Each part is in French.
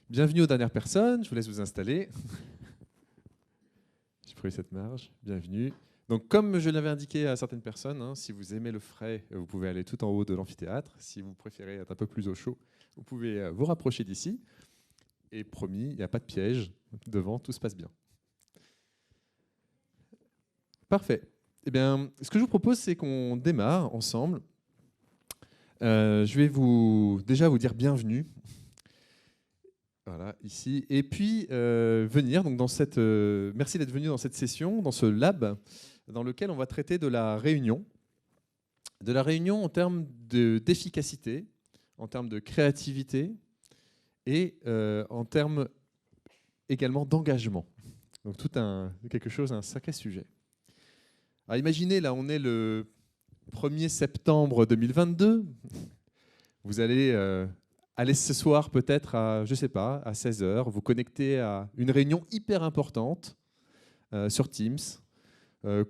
Bienvenue aux dernières personnes, je vous laisse vous installer. J'ai pris cette marge, bienvenue. Donc comme je l'avais indiqué à certaines personnes, hein, si vous aimez le frais, vous pouvez aller tout en haut de l'amphithéâtre. Si vous préférez être un peu plus au chaud, vous pouvez vous rapprocher d'ici. Et promis, il n'y a pas de piège. Devant, tout se passe bien. Parfait. Eh bien, ce que je vous propose, c'est qu'on démarre ensemble. Je vais déjà vous dire bienvenue. Voilà, ici. Et puis, venir donc dans cette. Merci d'être venu dans cette session, dans ce lab, dans lequel on va traiter de la réunion. De la réunion en termes d'efficacité, en termes de créativité et en termes également d'engagement. Donc, quelque chose, un sacré sujet. Alors, imaginez, là, on est le 1er septembre 2022. Vous allez aller ce soir peut-être à, je sais pas, à 16 h, vous connecter à une réunion hyper importante sur Teams à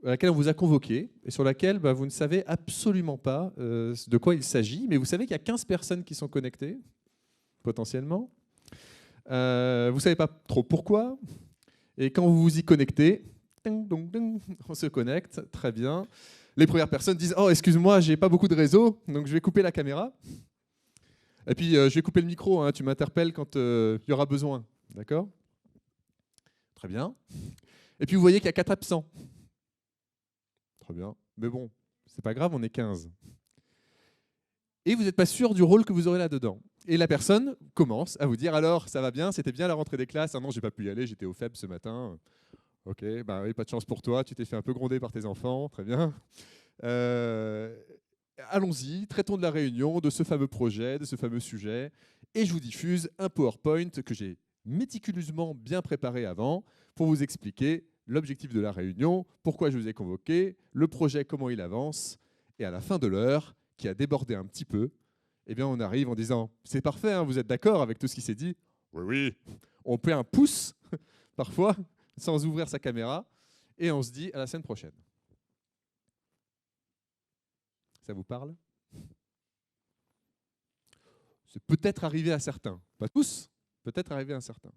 laquelle on vous a convoqué et sur laquelle vous ne savez absolument pas de quoi il s'agit, mais vous savez qu'il y a 15 personnes qui sont connectées, potentiellement. Vous ne savez pas trop pourquoi. Et quand vous vous y connectez, ding, ding, ding, on se connecte, très bien. Les premières personnes disent « Oh, excuse-moi, j'ai pas beaucoup de réseau, donc je vais couper la caméra. Et puis, je vais couper le micro, hein, tu m'interpelles quand il y aura besoin. » D'accord ? Très bien. Et puis, vous voyez qu'il y a 4 absents. Très bien. Mais bon, c'est pas grave, on est 15. Et vous n'êtes pas sûr du rôle que vous aurez là-dedans. Et la personne commence à vous dire « Alors, ça va bien, c'était bien la rentrée des classes. Ah non, j'ai pas pu y aller, j'étais au FEB ce matin. » Ok, bah oui, pas de chance pour toi, tu t'es fait un peu gronder par tes enfants, très bien. Allons-y, traitons de la réunion, de ce fameux projet, de ce fameux sujet, et je vous diffuse un PowerPoint que j'ai méticuleusement bien préparé avant pour vous expliquer l'objectif de la réunion, pourquoi je vous ai convoqué, le projet, comment il avance, et à la fin de l'heure, qui a débordé un petit peu, eh bien on arrive en disant « C'est parfait, hein, vous êtes d'accord avec tout ce qui s'est dit ?»« Oui, oui. » On fait un pouce, parfois, sans ouvrir sa caméra, et on se dit à la semaine prochaine. Ça vous parle? C'est peut-être arrivé à certains, pas tous, peut-être arrivé à certains.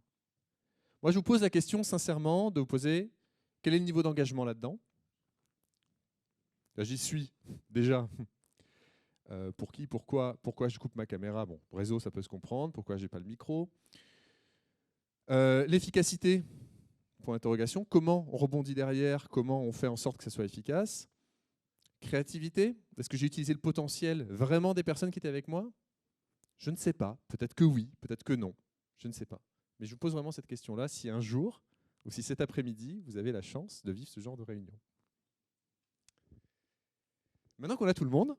Moi, je vous pose la question sincèrement de vous poser quel est le niveau d'engagement là-dedans? Là, j'y suis déjà. Pour qui, pourquoi je coupe ma caméra? Bon, réseau, ça peut se comprendre. Pourquoi j'ai pas le micro? L'efficacité, point d'interrogation. Comment on rebondit derrière? Comment on fait en sorte que ça soit efficace? Créativité, est-ce que j'ai utilisé le potentiel vraiment des personnes qui étaient avec moi? Je ne sais pas. Peut-être que oui, peut-être que non. Je ne sais pas. Mais je vous pose vraiment cette question-là, si un jour, ou si cet après-midi, vous avez la chance de vivre ce genre de réunion. Maintenant qu'on a tout le monde,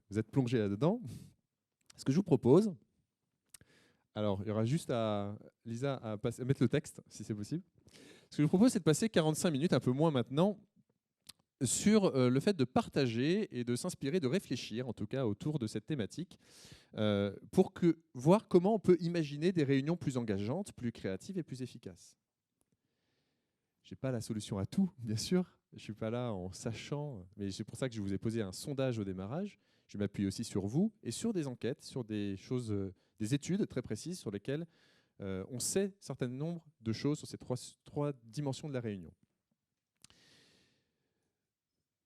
vous êtes plongé là-dedans, ce que je vous propose, alors il y aura juste à Lisa à mettre le texte, si c'est possible. Ce que je vous propose, c'est de passer 45 minutes, un peu moins maintenant, sur le fait de partager et de s'inspirer, de réfléchir, en tout cas, autour de cette thématique, pour voir comment on peut imaginer des réunions plus engageantes, plus créatives et plus efficaces. Je n'ai pas la solution à tout, bien sûr. Je ne suis pas là en sachant, mais c'est pour ça que je vous ai posé un sondage au démarrage. Je m'appuie aussi sur vous et sur des enquêtes, sur des choses, des études très précises sur lesquelles on sait un certain nombre de choses sur ces trois dimensions de la réunion.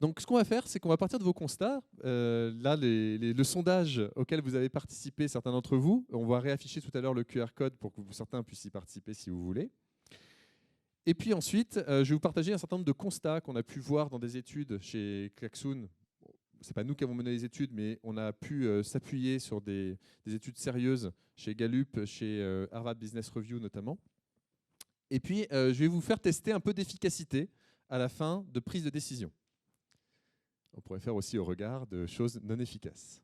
Donc, ce qu'on va faire, c'est qu'on va partir de vos constats. Là, le sondage auquel vous avez participé, certains d'entre vous, on va réafficher tout à l'heure le QR code pour que certains puissent y participer si vous voulez. Et puis ensuite, je vais vous partager un certain nombre de constats qu'on a pu voir dans des études chez Klaxoon. Ce n'est pas nous qui avons mené les études, mais on a pu s'appuyer sur des études sérieuses chez Gallup, chez Harvard Business Review notamment. Et puis, je vais vous faire tester un peu d'efficacité à la fin de prise de décision. On pourrait faire aussi au regard de choses non efficaces.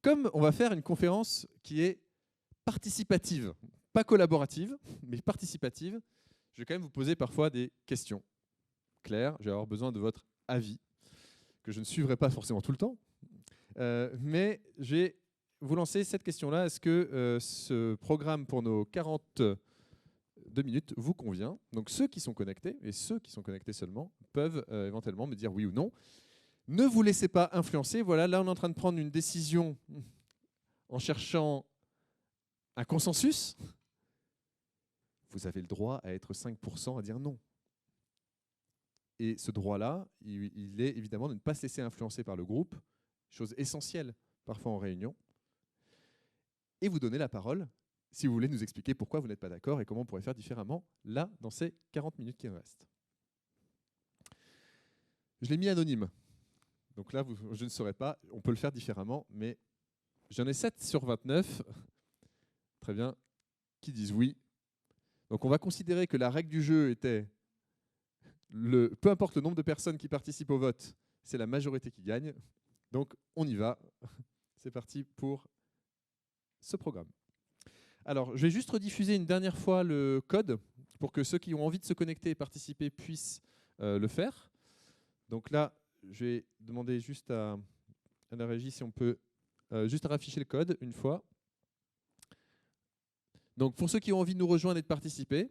Comme on va faire une conférence qui est participative, pas collaborative, mais participative, je vais quand même vous poser parfois des questions claires. Je vais avoir besoin de votre avis, que je ne suivrai pas forcément tout le temps. Mais je vais vous lancer cette question-là. Est-ce que ce programme pour nos 42 minutes vous convient? Donc ceux qui sont connectés, et ceux qui sont connectés seulement, peuvent éventuellement me dire oui ou non. Ne vous laissez pas influencer. Voilà, là on est en train de prendre une décision en cherchant un consensus, vous avez le droit à être 5% à dire non. Et ce droit-là, il est évidemment de ne pas se laisser influencer par le groupe, chose essentielle parfois en réunion, et vous donner la parole si vous voulez nous expliquer pourquoi vous n'êtes pas d'accord et comment on pourrait faire différemment, là, dans ces 40 minutes qui restent. Je l'ai mis anonyme. Donc là, je ne saurais pas, on peut le faire différemment, mais j'en ai 7 sur 29, très bien, qui disent oui. Donc on va considérer que la règle du jeu était, peu importe le nombre de personnes qui participent au vote, c'est la majorité qui gagne. Donc on y va. C'est parti pour ce programme. Alors, je vais juste rediffuser une dernière fois le code pour que ceux qui ont envie de se connecter et participer puissent le faire. Donc là, je vais demander juste à la régie si on peut juste rafficher le code une fois. Donc pour ceux qui ont envie de nous rejoindre et de participer,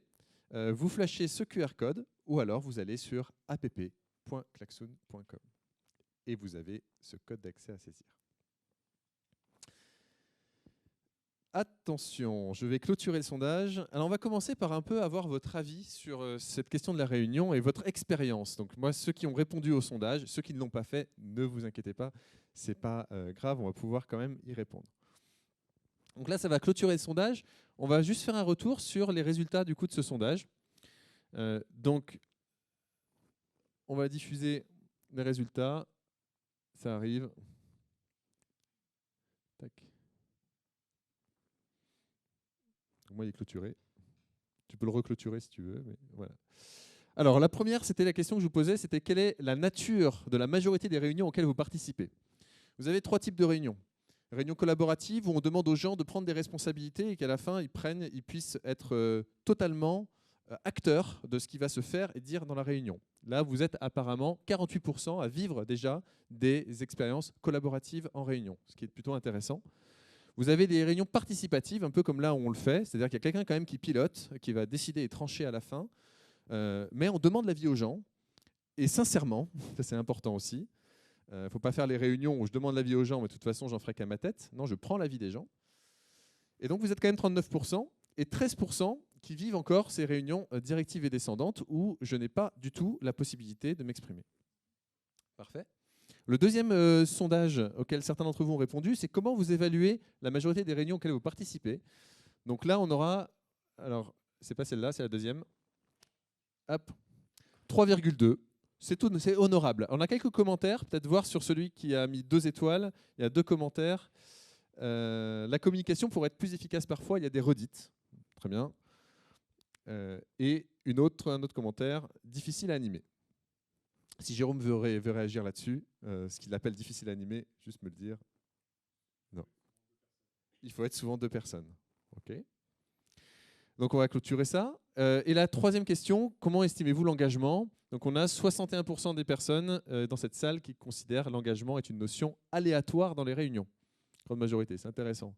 vous flashez ce QR code ou alors vous allez sur app.klaxoon.com et vous avez ce code d'accès à saisir. Attention, je vais clôturer le sondage. Alors on va commencer par un peu avoir votre avis sur cette question de la réunion et votre expérience. Donc moi, ceux qui ont répondu au sondage, ceux qui ne l'ont pas fait, ne vous inquiétez pas, c'est pas grave, on va pouvoir quand même y répondre. Donc là, ça va clôturer le sondage. On va juste faire un retour sur les résultats du coup de ce sondage. Donc, on va diffuser les résultats. Ça arrive. Tac. Moi, il est clôturé. Tu peux le reclôturer si tu veux. Mais voilà. Alors, la première, c'était la question que je vous posais, c'était quelle est la nature de la majorité des réunions auxquelles vous participez. Vous avez 3 types de réunions. Réunion collaborative où on demande aux gens de prendre des responsabilités et qu'à la fin, ils puissent être totalement acteurs de ce qui va se faire et dire dans la réunion. Là, vous êtes apparemment 48% à vivre déjà des expériences collaboratives en réunion, ce qui est plutôt intéressant. Vous avez des réunions participatives, un peu comme là où on le fait, c'est-à-dire qu'il y a quelqu'un quand même qui pilote, qui va décider et trancher à la fin, mais on demande l'avis aux gens, et sincèrement, ça c'est important aussi, il ne faut pas faire les réunions où je demande l'avis aux gens, mais de toute façon, j'en ferai qu'à ma tête. Non, je prends l'avis des gens. Et donc, vous êtes quand même 39% et 13% qui vivent encore ces réunions directives et descendantes où je n'ai pas du tout la possibilité de m'exprimer. Parfait. Le deuxième sondage auquel certains d'entre vous ont répondu, c'est comment vous évaluez la majorité des réunions auxquelles vous participez. Donc là, on aura... Alors, c'est pas celle-là, c'est la deuxième. Hop. 3,2. C'est honorable. On a quelques commentaires, peut-être voir sur celui qui a mis 2 étoiles. Il y a 2 commentaires. La communication pourrait être plus efficace parfois, il y a des redites. Très bien. Et un autre commentaire, difficile à animer. Si Jérôme veut réagir là-dessus, ce qu'il appelle difficile à animer, juste me le dire. Non. Il faut être souvent 2 personnes. OK. Donc on va clôturer ça. Et la troisième question, comment estimez-vous l'engagement ? Donc on a 61% des personnes dans cette salle qui considèrent l'engagement est une notion aléatoire dans les réunions. Grande majorité, c'est intéressant.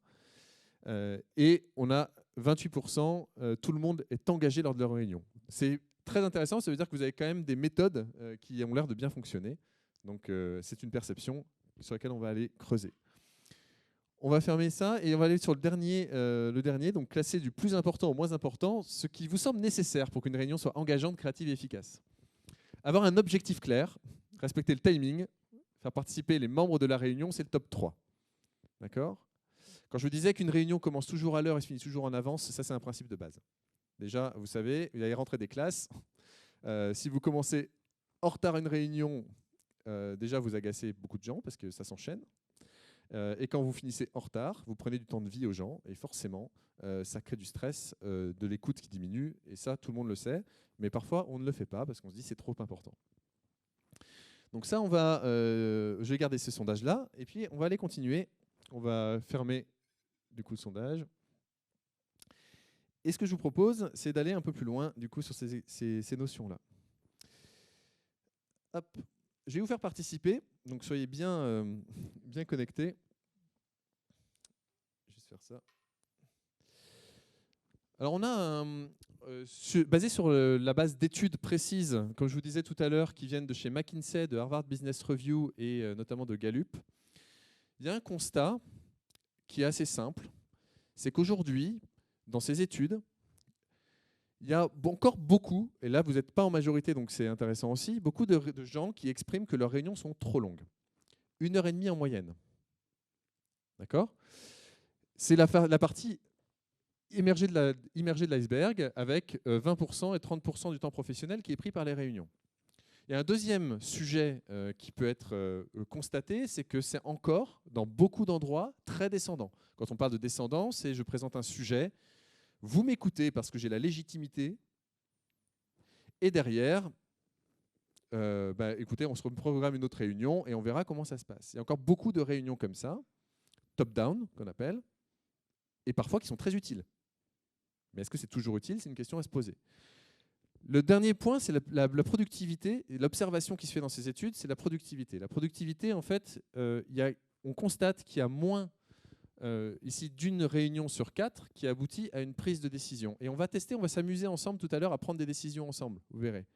Et on a 28%, tout le monde est engagé lors de leur réunion. C'est très intéressant, ça veut dire que vous avez quand même des méthodes qui ont l'air de bien fonctionner. Donc c'est une perception sur laquelle on va aller creuser. On va fermer ça et on va aller sur le dernier, donc classer du plus important au moins important, ce qui vous semble nécessaire pour qu'une réunion soit engageante, créative et efficace. Avoir un objectif clair, respecter le timing, faire participer les membres de la réunion, c'est le top 3. D'accord ? Quand je vous disais qu'une réunion commence toujours à l'heure et se finit toujours en avance, ça c'est un principe de base. Déjà, vous savez, il y a les rentrées des classes. Si vous commencez en retard à une réunion, déjà vous agacez beaucoup de gens parce que ça s'enchaîne. Et quand vous finissez en retard, vous prenez du temps de vie aux gens et forcément, ça crée du stress, de l'écoute qui diminue. Et ça, tout le monde le sait. Mais parfois, on ne le fait pas parce qu'on se dit c'est trop important. Donc ça, je vais garder ce sondage-là. Et puis, on va aller continuer. On va fermer du coup le sondage. Et ce que je vous propose, c'est d'aller un peu plus loin du coup sur ces notions-là. Hop. Je vais vous faire participer, donc soyez bien connectés. Je vais juste faire ça. Alors on a basé sur la base d'études précises, comme je vous disais tout à l'heure, qui viennent de chez McKinsey, de Harvard Business Review et notamment de Gallup. Il y a un constat qui est assez simple, c'est qu'aujourd'hui, dans ces études, il y a encore beaucoup, et là vous n'êtes pas en majorité donc c'est intéressant aussi, beaucoup de gens qui expriment que leurs réunions sont trop longues. 1h30 en moyenne. D'accord ? C'est la partie immergée de l'iceberg avec 20% et 30% du temps professionnel qui est pris par les réunions. Il y a un deuxième sujet qui peut être constaté, c'est que c'est encore, dans beaucoup d'endroits, très descendant. Quand on parle de descendant, c'est je présente un sujet, vous m'écoutez parce que j'ai la légitimité, et derrière, écoutez, on se reprogramme une autre réunion et on verra comment ça se passe. Il y a encore beaucoup de réunions comme ça, top-down, qu'on appelle, et parfois qui sont très utiles. Mais est-ce que c'est toujours utile? C'est une question à se poser. Le dernier point, c'est la productivité. Et l'observation qui se fait dans ces études, c'est la productivité. La productivité, en fait, on constate qu'il y a moins ici d'une réunion sur 4 qui aboutit à une prise de décision. Et on va tester, on va s'amuser ensemble tout à l'heure à prendre des décisions ensemble, vous verrez.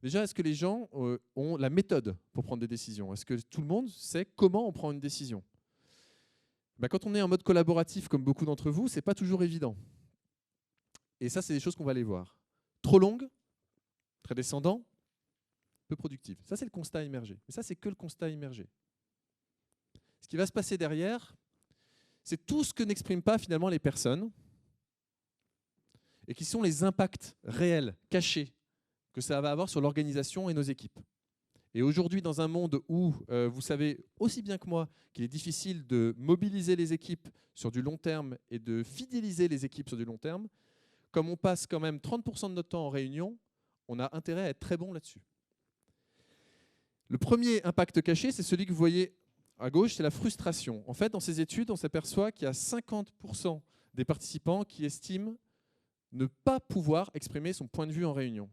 Déjà, est-ce que les gens ont la méthode pour prendre des décisions? Est-ce que tout le monde sait comment on prend une décision? Quand on est en mode collaboratif, comme beaucoup d'entre vous, ce n'est pas toujours évident. Et ça, c'est des choses qu'on va aller voir. Trop longue, très descendant, peu productive. Ça, c'est le constat immergé. Mais ça, c'est que le constat immergé. Ce qui va se passer derrière, c'est tout ce que n'expriment pas finalement les personnes et qui sont les impacts réels, cachés, que ça va avoir sur l'organisation et nos équipes. Et aujourd'hui, dans un monde où vous savez aussi bien que moi qu'il est difficile de mobiliser les équipes sur du long terme et de fidéliser les équipes sur du long terme, comme on passe quand même 30% de notre temps en réunion, on a intérêt à être très bon là-dessus. Le premier impact caché, c'est celui que vous voyez à gauche, c'est la frustration. En fait, dans ces études, on s'aperçoit qu'il y a 50% des participants qui estiment ne pas pouvoir exprimer son point de vue en réunion.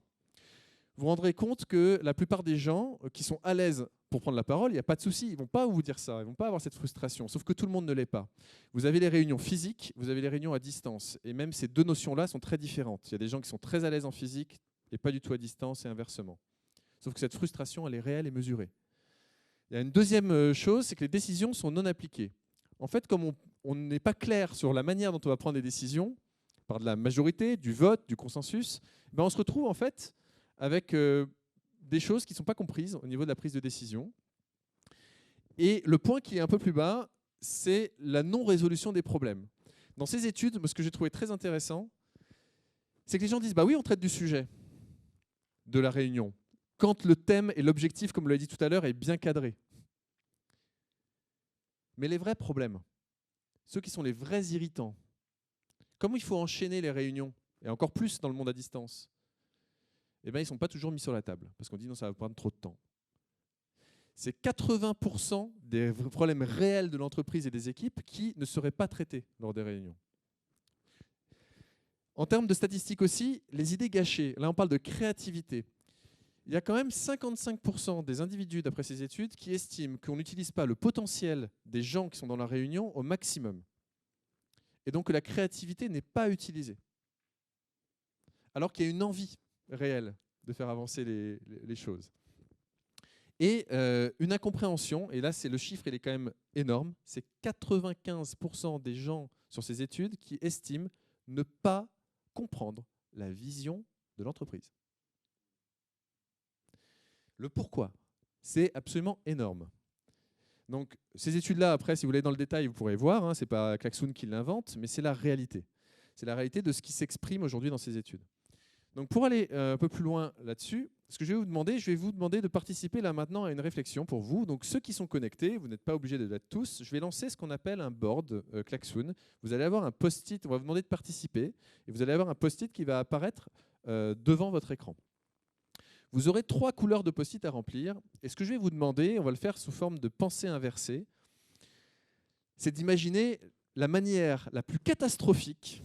Vous vous rendrez compte que la plupart des gens qui sont à l'aise pour prendre la parole, il n'y a pas de souci, ils ne vont pas vous dire ça, ils ne vont pas avoir cette frustration, sauf que tout le monde ne l'est pas. Vous avez les réunions physiques, vous avez les réunions à distance, et même ces deux notions-là sont très différentes. Il y a des gens qui sont très à l'aise en physique et pas du tout à distance et inversement. Sauf que cette frustration, elle est réelle et mesurée. Il y a une deuxième chose, c'est que les décisions sont non appliquées. En fait, comme on n'est pas clair sur la manière dont on va prendre des décisions, par de la majorité, du vote, du consensus, on se retrouve en fait avec des choses qui ne sont pas comprises au niveau de la prise de décision. Et le point qui est un peu plus bas, c'est la non-résolution des problèmes. Dans ces études, ce que j'ai trouvé très intéressant, c'est que les gens disent « bah oui, on traite du sujet de la réunion », quand le thème et l'objectif, comme on l'a dit tout à l'heure, est bien cadré. Mais les vrais problèmes, ceux qui sont les vrais irritants, comment il faut enchaîner les réunions, et encore plus dans le monde à distance, ils ne sont pas toujours mis sur la table, parce qu'on dit non, ça va prendre trop de temps. C'est 80% des problèmes réels de l'entreprise et des équipes qui ne seraient pas traités lors des réunions. En termes de statistiques aussi, les idées gâchées, là on parle de créativité. Il y a quand même 55% des individus, d'après ces études, qui estiment qu'on n'utilise pas le potentiel des gens qui sont dans la réunion au maximum. Et donc que la créativité n'est pas utilisée. Alors qu'il y a une envie réelle de faire avancer les choses. Et une incompréhension, et là c'est le chiffre, il est quand même énorme, c'est 95% des gens sur ces études qui estiment ne pas comprendre la vision de l'entreprise. Le pourquoi, c'est absolument énorme. Donc ces études-là, après, si vous voulez dans le détail, vous pourrez voir, hein, ce n'est pas Klaxoon qui l'invente, mais c'est la réalité. C'est la réalité de ce qui s'exprime aujourd'hui dans ces études. Donc pour aller un peu plus loin là-dessus, ce que je vais vous demander de participer là maintenant à une réflexion pour vous. Donc ceux qui sont connectés, vous n'êtes pas obligés de l'être tous, je vais lancer ce qu'on appelle un board Klaxoon. Vous allez avoir un post-it, on va vous demander de participer, et vous allez avoir un post-it qui va apparaître devant votre écran. Vous aurez 3 couleurs de post-it à remplir, et ce que je vais vous demander, on va le faire sous forme de pensée inversée, c'est d'imaginer la manière la plus catastrophique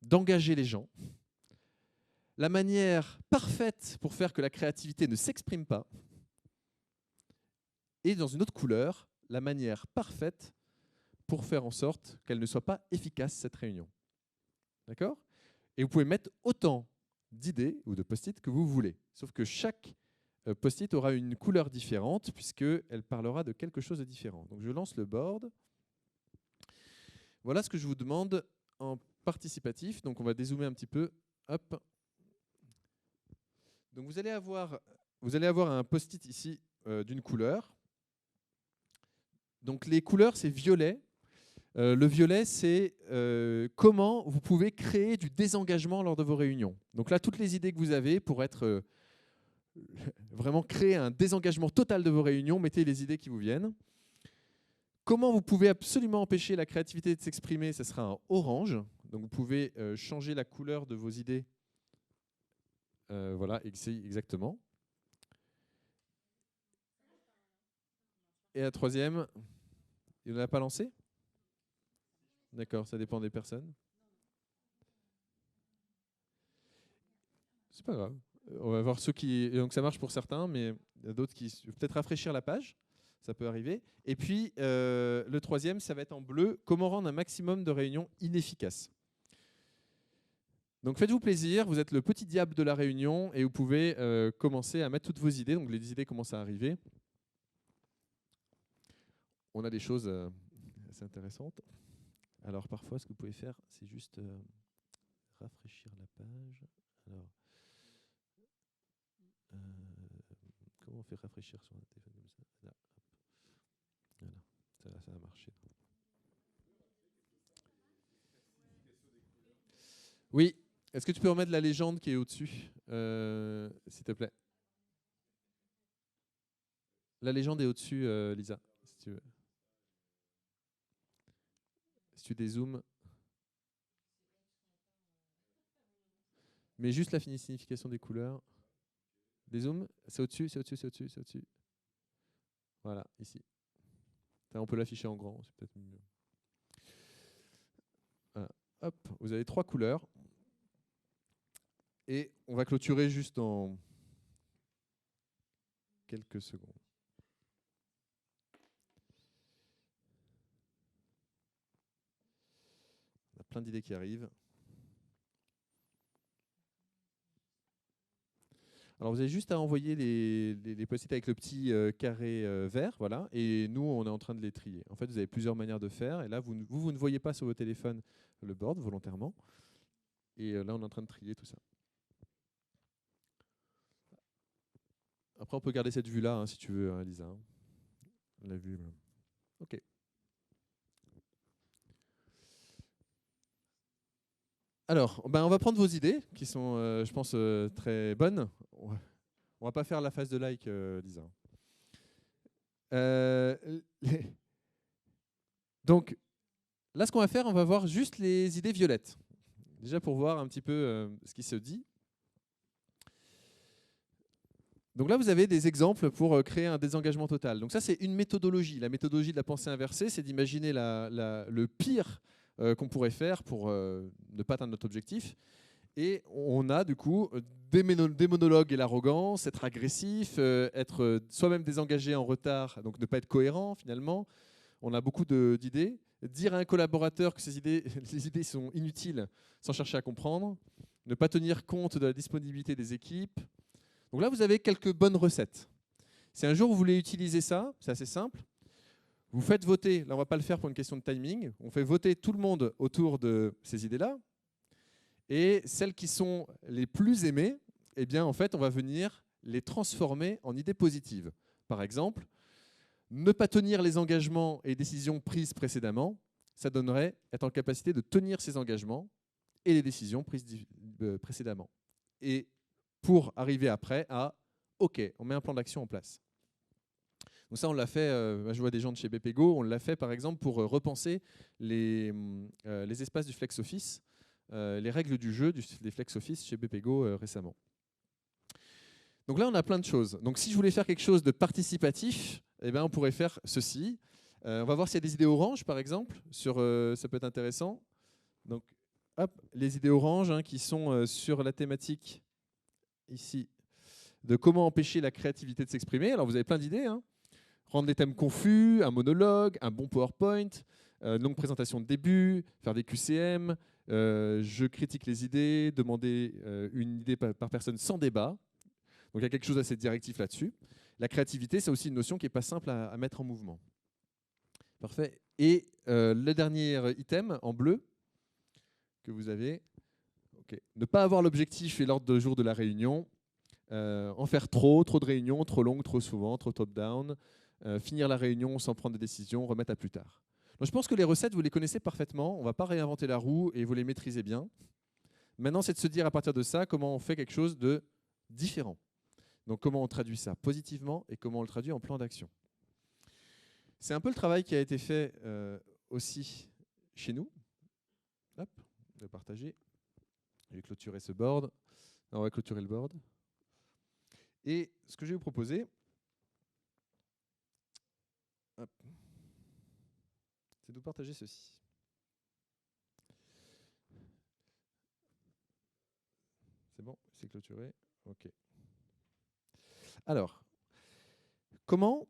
d'engager les gens, la manière parfaite pour faire que la créativité ne s'exprime pas, et dans une autre couleur, la manière parfaite pour faire en sorte qu'elle ne soit pas efficace, cette réunion. D'accord? Et vous pouvez mettre autant d'idées ou de post-it que vous voulez. Sauf que chaque post-it aura une couleur différente puisqu'elle parlera de quelque chose de différent. Donc je lance le board. voilà ce que je vous demande en participatif. Donc on va dézoomer un petit peu. Hop. Donc vous allez avoir un post-it ici d'une couleur. Donc les couleurs, c'est violet. Le violet, c'est comment vous pouvez créer du désengagement lors de vos réunions. Donc là, toutes les idées que vous avez pour être vraiment créer un désengagement total de vos réunions, mettez les idées qui vous viennent. Comment vous pouvez absolument empêcher la créativité de s'exprimer, ce sera un orange. Donc vous pouvez changer la couleur de vos idées. Voilà, exactement. Et la troisième, il ne l'a pas lancé? D'accord, ça dépend des personnes. C'est pas grave. On va voir ceux qui. Donc ça marche pour certains, mais il y a d'autres qui. Peut-être rafraîchir la page, ça peut arriver. Et puis le troisième, ça va être en bleu. Comment rendre un maximum de réunions inefficaces? Donc faites-vous plaisir, vous êtes le petit diable de la réunion et vous pouvez commencer à mettre toutes vos idées. Donc les idées commencent à arriver. On a des choses assez intéressantes. Alors parfois, ce que vous pouvez faire, c'est juste rafraîchir la page. Alors, comment on fait rafraîchir sur un téléphone comme ça? Là, hop. Voilà, ça a marché. Oui, est-ce que tu peux remettre la légende qui est au-dessus, s'il te plaît? La légende est au-dessus, Lisa, si tu veux. Si tu dézoomes. Mais juste la signification des couleurs. Dézoom, c'est au-dessus, c'est au-dessus, c'est au-dessus, c'est au-dessus. Voilà, ici. On peut l'afficher en grand, c'est peut-être mieux. Voilà. Hop, vous avez 3 couleurs. Et on va clôturer juste dans quelques secondes. On a plein d'idées qui arrivent. Alors vous avez juste à envoyer les post-it avec le petit carré vert, voilà, et nous on est en train de les trier. En fait, vous avez plusieurs manières de faire, et là vous ne voyez pas sur vos téléphones le board volontairement, et là on est en train de trier tout ça. Après on peut garder cette vue-là hein, si tu veux, hein, Lisa. La vue. Ok. Alors, ben, on va prendre vos idées, qui sont, je pense, très bonnes. On va pas faire la phase de like, Lisa. Donc, là, ce qu'on va faire, on va voir juste les idées violettes. Déjà pour voir un petit peu ce qui se dit. Donc là, vous avez des exemples pour créer un désengagement total. Donc ça, c'est une méthodologie. La méthodologie de la pensée inversée, c'est d'imaginer le pire qu'on pourrait faire pour ne pas atteindre notre objectif. Et on a du coup des monologues et l'arrogance, être agressif, être soi-même désengagé en retard, donc ne pas être cohérent finalement. On a beaucoup d'idées. Dire à un collaborateur que les idées sont inutiles sans chercher à comprendre. Ne pas tenir compte de la disponibilité des équipes. Donc là, vous avez quelques bonnes recettes. Si un jour vous voulez utiliser ça, c'est assez simple. Vous faites voter, là on ne va pas le faire pour une question de timing, on fait voter tout le monde autour de ces idées-là. Et celles qui sont les plus aimées, eh bien, en fait, on va venir les transformer en idées positives. Par exemple, ne pas tenir les engagements et décisions prises précédemment, ça donnerait être en capacité de tenir ces engagements et les décisions prises précédemment. Et pour arriver après à « OK, on met un plan d'action en place ». Donc ça, on l'a fait, je vois des gens de chez BPGO, on l'a fait par exemple pour repenser les espaces du Flex Office, les règles du jeu des Flex Office chez BPGO récemment. Donc là, on a plein de choses. Donc si je voulais faire quelque chose de participatif, eh ben, on pourrait faire ceci. On va voir s'il y a des idées oranges, par exemple. Ça peut être intéressant. Donc, hop, les idées oranges hein, qui sont sur la thématique ici de comment empêcher la créativité de s'exprimer. Alors, vous avez plein d'idées. Hein. Rendre les thèmes confus, un monologue, un bon PowerPoint, longue présentation de début, faire des QCM, je critique les idées, demander une idée par personne sans débat. Donc il y a quelque chose d'assez directif là-dessus. La créativité, c'est aussi une notion qui n'est pas simple à mettre en mouvement. Parfait. Et le dernier item en bleu que vous avez, ne pas avoir l'objectif et l'ordre de jour de la réunion, en faire trop de réunions, trop longues, trop souvent, trop top-down, finir la réunion sans prendre de décision, remettre à plus tard. Donc, je pense que les recettes, vous les connaissez parfaitement, on ne va pas réinventer la roue et vous les maîtrisez bien. Maintenant, c'est de se dire à partir de ça, comment on fait quelque chose de différent. Donc comment on traduit ça positivement et comment on le traduit en plan d'action. C'est un peu le travail qui a été fait aussi chez nous. Hop, je vais partager. Je vais clôturer ce board. On va clôturer le board. Et ce que je vais vous proposer, c'est de vous partager ceci. C'est bon, c'est clôturé. OK. Alors, comment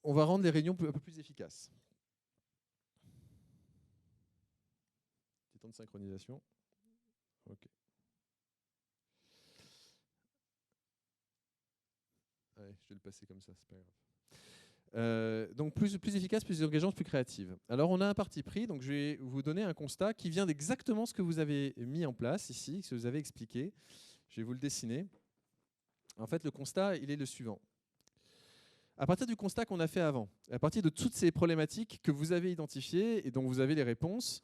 on va rendre les réunions un peu plus efficaces? Petit temps de synchronisation. OK. Ouais, je vais le passer comme ça, c'est pas grave. Donc plus efficace, plus engageante, plus créative. Alors on a un parti pris, donc je vais vous donner un constat qui vient d'exactement ce que vous avez mis en place ici, ce que vous avez expliqué. Je vais vous le dessiner. En fait, le constat, il est le suivant. À partir du constat qu'on a fait avant, à partir de toutes ces problématiques que vous avez identifiées et dont vous avez les réponses,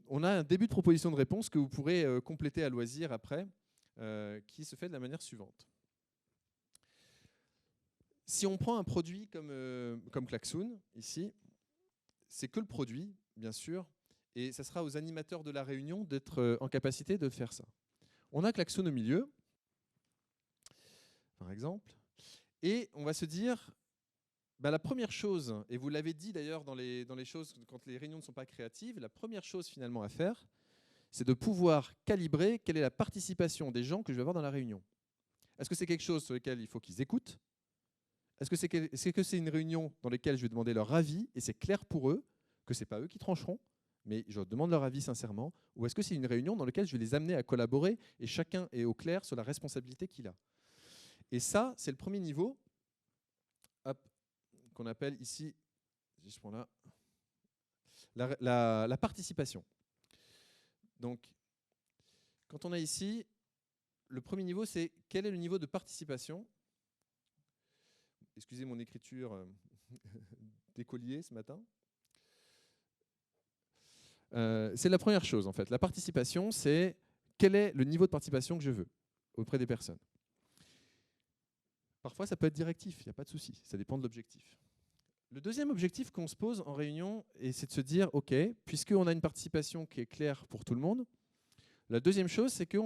on a un début de proposition de réponse que vous pourrez compléter à loisir après, qui se fait de la manière suivante. Si on prend un produit comme Klaxoon, ici, c'est que le produit, bien sûr, et ça sera aux animateurs de la réunion d'être en capacité de faire ça. On a Klaxoon au milieu, par exemple, et on va se dire, la première chose, et vous l'avez dit d'ailleurs dans les choses, quand les réunions ne sont pas créatives, la première chose finalement à faire, c'est de pouvoir calibrer quelle est la participation des gens que je vais avoir dans la réunion. Est-ce que c'est quelque chose sur lequel il faut qu'ils écoutent? Est-ce que c'est une réunion dans laquelle je vais demander leur avis et c'est clair pour eux que ce n'est pas eux qui trancheront, mais je demande leur avis sincèrement? Ou est-ce que c'est une réunion dans laquelle je vais les amener à collaborer et chacun est au clair sur la responsabilité qu'il a? Et ça, c'est le premier niveau qu'on appelle ici, je prends là, la participation. Donc, quand on a ici, le premier niveau, c'est quel est le niveau de participation? Excusez mon écriture d'écolier ce matin. C'est la première chose, en fait. La participation, c'est quel est le niveau de participation que je veux auprès des personnes. Parfois, ça peut être directif, il n'y a pas de souci, ça dépend de l'objectif. Le deuxième objectif qu'on se pose en réunion, c'est de se dire, OK, puisqu'on a une participation qui est claire pour tout le monde, la deuxième chose, c'est que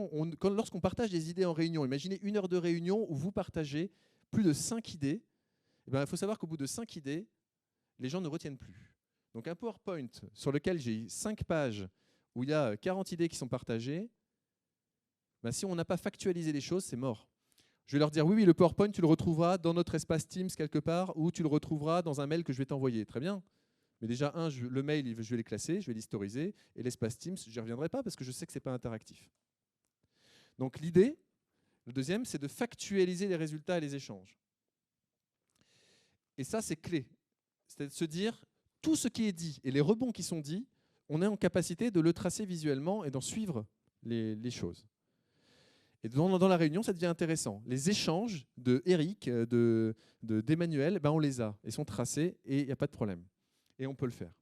lorsqu'on partage des idées en réunion, imaginez 1 heure de réunion où vous partagez plus de 5 idées, il faut savoir qu'au bout de 5 idées, les gens ne retiennent plus. Donc un PowerPoint sur lequel j'ai 5 pages où il y a 40 idées qui sont partagées, si on n'a pas factualisé les choses, c'est mort. Je vais leur dire, oui, le PowerPoint, tu le retrouveras dans notre espace Teams quelque part, ou tu le retrouveras dans un mail que je vais t'envoyer. Très bien. Mais déjà, le mail, je vais les classer, je vais l'historiser, et l'espace Teams, je n'y reviendrai pas parce que je sais que ce n'est pas interactif. Donc l'idée, le deuxième, c'est de factualiser les résultats et les échanges. Et ça, c'est clé. C'est de se dire, tout ce qui est dit et les rebonds qui sont dits, on est en capacité de le tracer visuellement et d'en suivre les choses. Et dans la réunion, ça devient intéressant. Les échanges de Eric, d'Emmanuel, on les a. Ils sont tracés et il n'y a pas de problème. Et on peut le faire.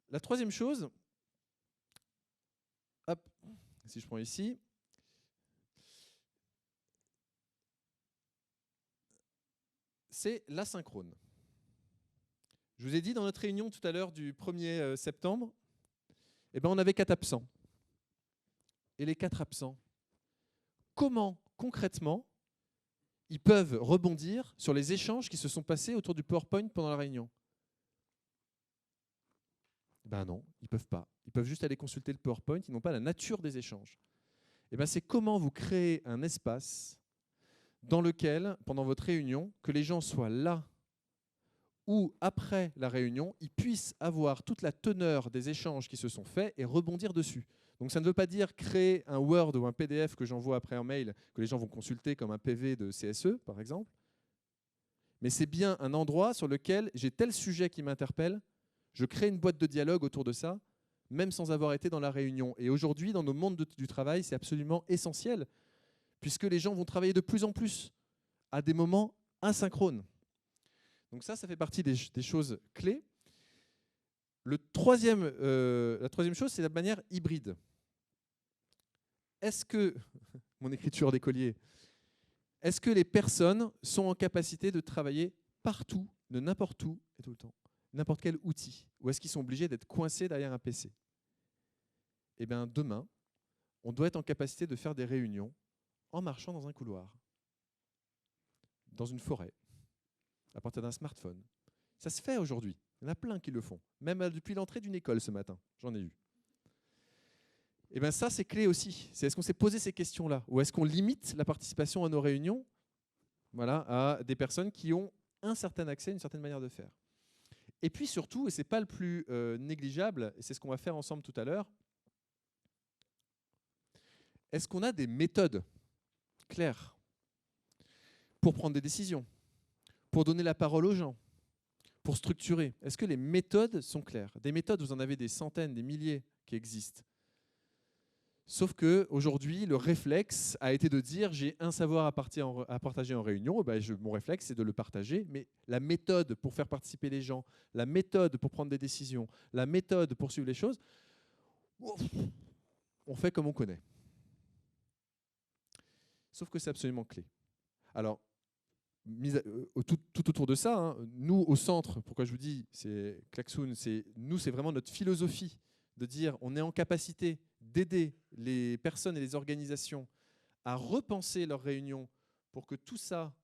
La troisième chose, hop, si je prends ici, c'est l'asynchrone. Je vous ai dit dans notre réunion tout à l'heure du 1er septembre, on avait 4 absents. Et les 4 absents, comment concrètement ils peuvent rebondir sur les échanges qui se sont passés autour du PowerPoint pendant la réunion? Non, ils ne peuvent pas. Ils peuvent juste aller consulter le PowerPoint, ils n'ont pas la nature des échanges. C'est comment vous créez un espace dans lequel, pendant votre réunion, que les gens soient là ou après la réunion, ils puissent avoir toute la teneur des échanges qui se sont faits et rebondir dessus. Donc ça ne veut pas dire créer un Word ou un PDF que j'envoie après un mail, que les gens vont consulter comme un PV de CSE, par exemple. mais c'est bien un endroit sur lequel j'ai tel sujet qui m'interpelle, je crée une boîte de dialogue autour de ça, même sans avoir été dans la réunion. Et aujourd'hui, dans nos mondes du travail, c'est absolument essentiel, puisque les gens vont travailler de plus en plus à des moments asynchrones. Donc ça fait partie des choses clés. La troisième chose, c'est la manière hybride. Est-ce que, mon écriture d'écolier, est-ce que les personnes sont en capacité de travailler partout, de n'importe où et tout le temps, n'importe quel outil, ou est-ce qu'ils sont obligés d'être coincés derrière un PC? Eh bien, demain, on doit être en capacité de faire des réunions en marchant dans un couloir, dans une forêt, à partir d'un smartphone. Ça se fait aujourd'hui. Il y en a plein qui le font. Même depuis l'entrée d'une école ce matin, j'en ai eu. Et bien ça, c'est clé aussi. C'est est-ce qu'on s'est posé ces questions-là? Ou est-ce qu'on limite la participation à nos réunions, voilà, à des personnes qui ont un certain accès, une certaine manière de faire? Et puis surtout, et ce n'est pas le plus négligeable, et c'est ce qu'on va faire ensemble tout à l'heure, est-ce qu'on a des méthodes claires pour prendre des décisions, pour donner la parole aux gens, pour structurer? Est-ce que les méthodes sont claires? Des méthodes, vous en avez des centaines, des milliers qui existent. Sauf qu'aujourd'hui, le réflexe a été de dire j'ai un savoir à partager en réunion, ben mon réflexe c'est de le partager, mais la méthode pour faire participer les gens, la méthode pour prendre des décisions, la méthode pour suivre les choses, on fait comme on connaît. Sauf que c'est absolument clé. Alors, tout autour de ça, hein, nous au centre, pourquoi je vous dis, c'est Klaxoon, c'est vraiment notre philosophie de dire on est en capacité d'aider les personnes et les organisations à repenser leurs réunions pour que tout ça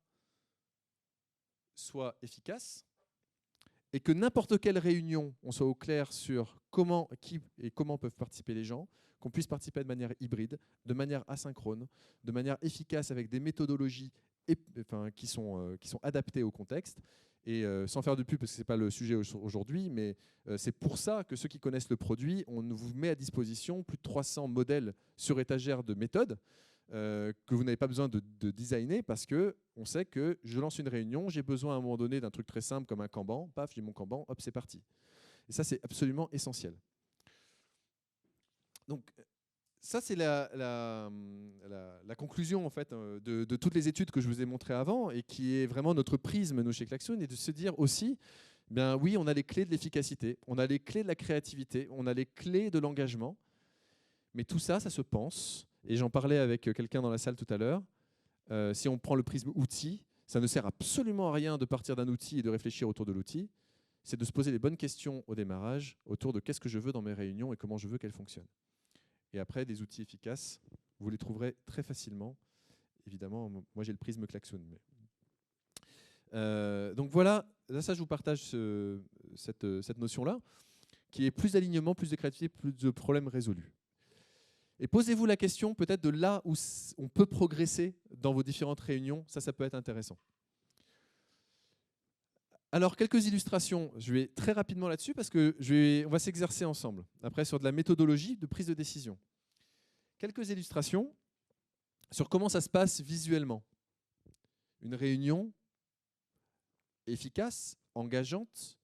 soit efficace et que n'importe quelle réunion, on soit au clair sur qui et comment peuvent participer les gens, qu'on puisse participer de manière hybride, de manière asynchrone, de manière efficace avec des méthodologies qui sont adaptées au contexte. Et sans faire de pub, parce que ce n'est pas le sujet aujourd'hui, mais c'est pour ça que ceux qui connaissent le produit, on vous met à disposition plus de 300 modèles sur étagère de méthodes que vous n'avez pas besoin de designer, parce qu'on sait que je lance une réunion, j'ai besoin à un moment donné d'un truc très simple comme un Kanban, paf, j'ai mon Kanban, hop, c'est parti. Et ça, c'est absolument essentiel. Donc, ça, c'est la conclusion en fait, de toutes les études que je vous ai montrées avant et qui est vraiment notre prisme, nous, chez Klaxoon, et de se dire aussi, ben oui, on a les clés de l'efficacité, on a les clés de la créativité, on a les clés de l'engagement, mais tout ça, ça se pense, et j'en parlais avec quelqu'un dans la salle tout à l'heure, si on prend le prisme outil, ça ne sert absolument à rien de partir d'un outil et de réfléchir autour de l'outil, c'est de se poser les bonnes questions au démarrage autour de qu'est-ce que je veux dans mes réunions et comment je veux qu'elles fonctionnent. Et après, des outils efficaces, vous les trouverez très facilement. Évidemment, moi j'ai le prisme Klaxoon. Donc voilà, là, ça je vous partage cette notion-là, qui est plus d'alignement, plus de créativité, plus de problèmes résolus. Et posez-vous la question peut-être de là où on peut progresser dans vos différentes réunions, ça peut être intéressant. Alors, quelques illustrations, je vais très rapidement là-dessus parce que on va s'exercer ensemble, après sur de la méthodologie de prise de décision. Quelques illustrations sur comment ça se passe visuellement. Une réunion efficace, engageante,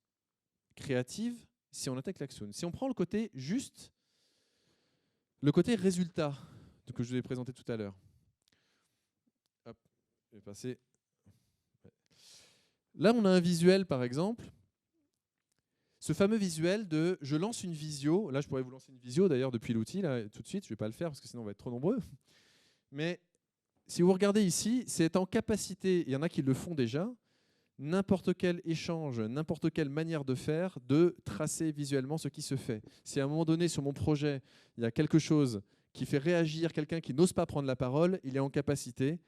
créative, si on attaque Klaxoon. Si on prend le côté juste, le côté résultat que je vous ai présenté tout à l'heure. Hop, je vais passer. Là, on a un visuel, par exemple. Ce fameux visuel de « je lance une visio ». Là, je pourrais vous lancer une visio, d'ailleurs, depuis l'outil, là, tout de suite. Je ne vais pas le faire, parce que sinon, on va être trop nombreux. Mais si vous regardez ici, c'est en capacité, il y en a qui le font déjà, n'importe quel échange, n'importe quelle manière de faire, de tracer visuellement ce qui se fait. Si à un moment donné, sur mon projet, il y a quelque chose qui fait réagir quelqu'un qui n'ose pas prendre la parole, il est en capacité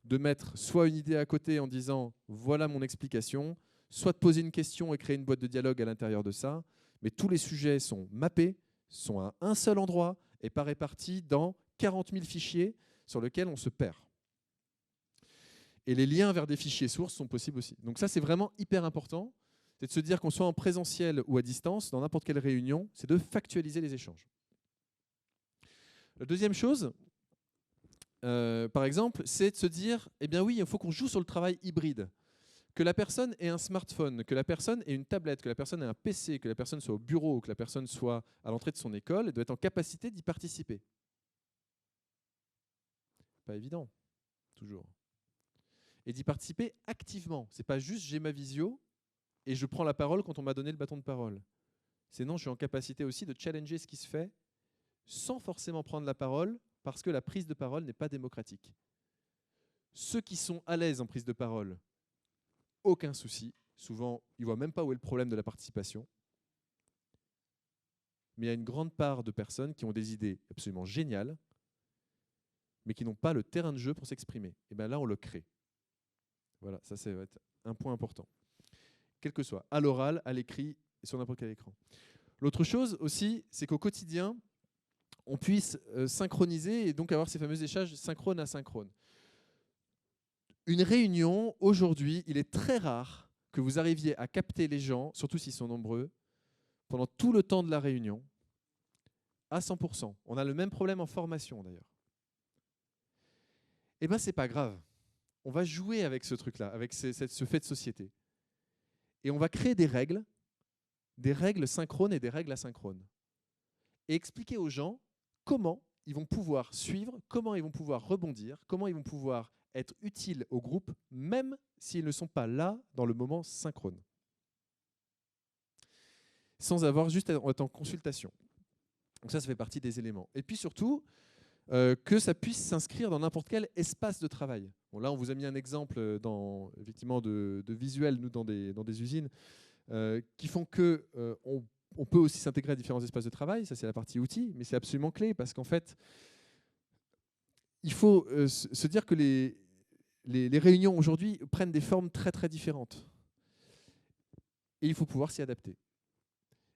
de mettre soit une idée à côté en disant « voilà mon explication », soit de poser une question et créer une boîte de dialogue à l'intérieur de ça. Mais tous les sujets sont mappés, sont à un seul endroit et pas répartis dans 40 000 fichiers sur lesquels on se perd. Et les liens vers des fichiers sources sont possibles aussi. Donc ça, c'est vraiment hyper important. C'est de se dire qu'on soit en présentiel ou à distance, dans n'importe quelle réunion, c'est de factualiser les échanges. La deuxième chose, par exemple, c'est de se dire, eh bien oui, il faut qu'on joue sur le travail hybride. Que la personne ait un smartphone, que la personne ait une tablette, que la personne ait un PC, que la personne soit au bureau, que la personne soit à l'entrée de son école, elle doit être en capacité d'y participer. Pas évident, toujours. Et d'y participer activement. C'est pas juste j'ai ma visio et je prends la parole quand on m'a donné le bâton de parole. C'est non, je suis en capacité aussi de challenger ce qui se fait sans forcément prendre la parole parce que la prise de parole n'est pas démocratique. Ceux qui sont à l'aise en prise de parole, aucun souci. Souvent, ils ne voient même pas où est le problème de la participation. Mais il y a une grande part de personnes qui ont des idées absolument géniales, mais qui n'ont pas le terrain de jeu pour s'exprimer. Et bien là, on le crée. Voilà, ça c'est un point important. Quel que soit, à l'oral, à l'écrit, et sur n'importe quel écran. L'autre chose aussi, c'est qu'au quotidien, on puisse synchroniser et donc avoir ces fameux échanges synchrone asynchrone. Une réunion, aujourd'hui, il est très rare que vous arriviez à capter les gens, surtout s'ils sont nombreux, pendant tout le temps de la réunion, à 100%. On a le même problème en formation, d'ailleurs. Eh bien, ce n'est pas grave. On va jouer avec ce truc-là, avec ce fait de société. Et on va créer des règles synchrones et des règles asynchrones. Et expliquer aux gens comment ils vont pouvoir suivre, comment ils vont pouvoir rebondir, comment ils vont pouvoir être utiles au groupe, même s'ils ne sont pas là dans le moment synchrone. Sans avoir juste à être en consultation. Donc ça fait partie des éléments. Et puis surtout, que ça puisse s'inscrire dans n'importe quel espace de travail. Bon, là, on vous a mis un exemple effectivement de visuel, nous, dans des usines, qui font qu'on peut aussi s'intégrer à différents espaces de travail. Ça, c'est la partie outils, mais c'est absolument clé, parce qu'en fait, il faut se dire que les réunions aujourd'hui prennent des formes très, très différentes. Et il faut pouvoir s'y adapter.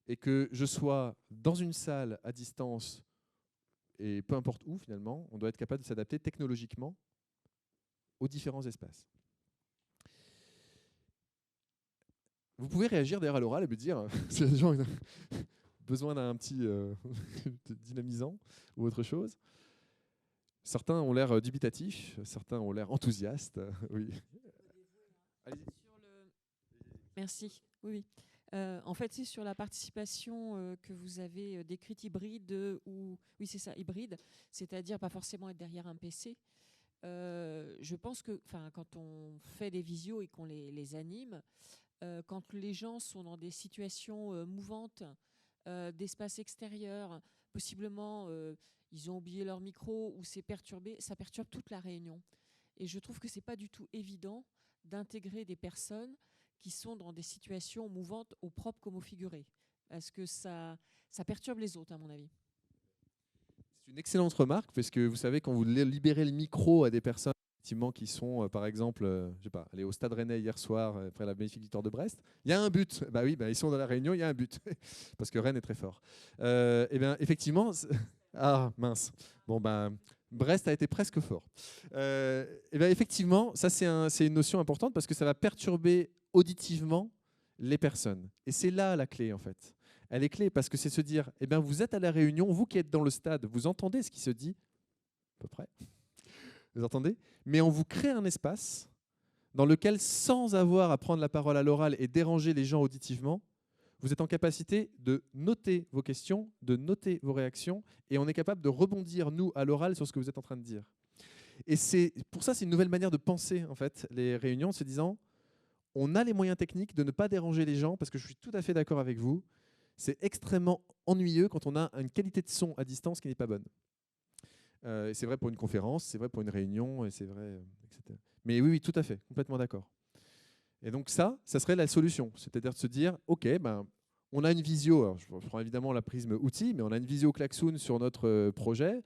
Et que je sois dans une salle à distance, et peu importe où, finalement, on doit être capable de s'adapter technologiquement aux différents espaces. Vous pouvez réagir d'ailleurs à l'oral et me dire si les gens ont besoin d'un petit dynamisant ou autre chose. Certains ont l'air dubitatifs, certains ont l'air enthousiastes. Oui. Merci. Oui. En fait, c'est sur la participation que vous avez décrite hybride ou oui, c'est ça, hybride, c'est-à-dire pas forcément être derrière un PC. Je pense que, quand on fait des visios et qu'on les anime, quand les gens sont dans des situations mouvantes, d'espace extérieur, possiblement ils ont oublié leur micro ou c'est perturbé, ça perturbe toute la réunion. Et je trouve que c'est pas du tout évident d'intégrer des personnes qui sont dans des situations mouvantes au propre comme au figuré. Parce que ça perturbe les autres, à mon avis. C'est une excellente remarque, parce que vous savez, quand vous libérez le micro à des personnes effectivement, qui sont, par exemple, je sais pas, allés au Stade Rennais hier soir, après la magnifique victoire de Brest, il y a un but. Bah oui, ils sont dans la réunion, il y a un but, parce que Rennes est très fort. Et bien, effectivement, ah mince. Bon Brest a été presque fort. Et bien, effectivement, ça c'est une notion importante parce que ça va perturber auditivement les personnes. Et c'est là la clé en fait. Elle est clé parce que c'est se dire, eh bien, vous êtes à la réunion, vous qui êtes dans le stade, vous entendez ce qui se dit, à peu près, vous entendez, mais on vous crée un espace dans lequel, sans avoir à prendre la parole à l'oral et déranger les gens auditivement, vous êtes en capacité de noter vos questions, de noter vos réactions, et on est capable de rebondir, nous, à l'oral, sur ce que vous êtes en train de dire. Et pour ça, c'est une nouvelle manière de penser, en fait, les réunions, en se disant, on a les moyens techniques de ne pas déranger les gens, parce que je suis tout à fait d'accord avec vous, c'est extrêmement ennuyeux quand on a une qualité de son à distance qui n'est pas bonne. C'est vrai pour une conférence, c'est vrai pour une réunion, et c'est vrai, etc. Mais oui, tout à fait, complètement d'accord. Et donc ça serait la solution. C'est-à-dire de se dire, OK, on a une visio, alors je prends évidemment la prisme outil, mais on a une visio Klaxoon sur notre projet.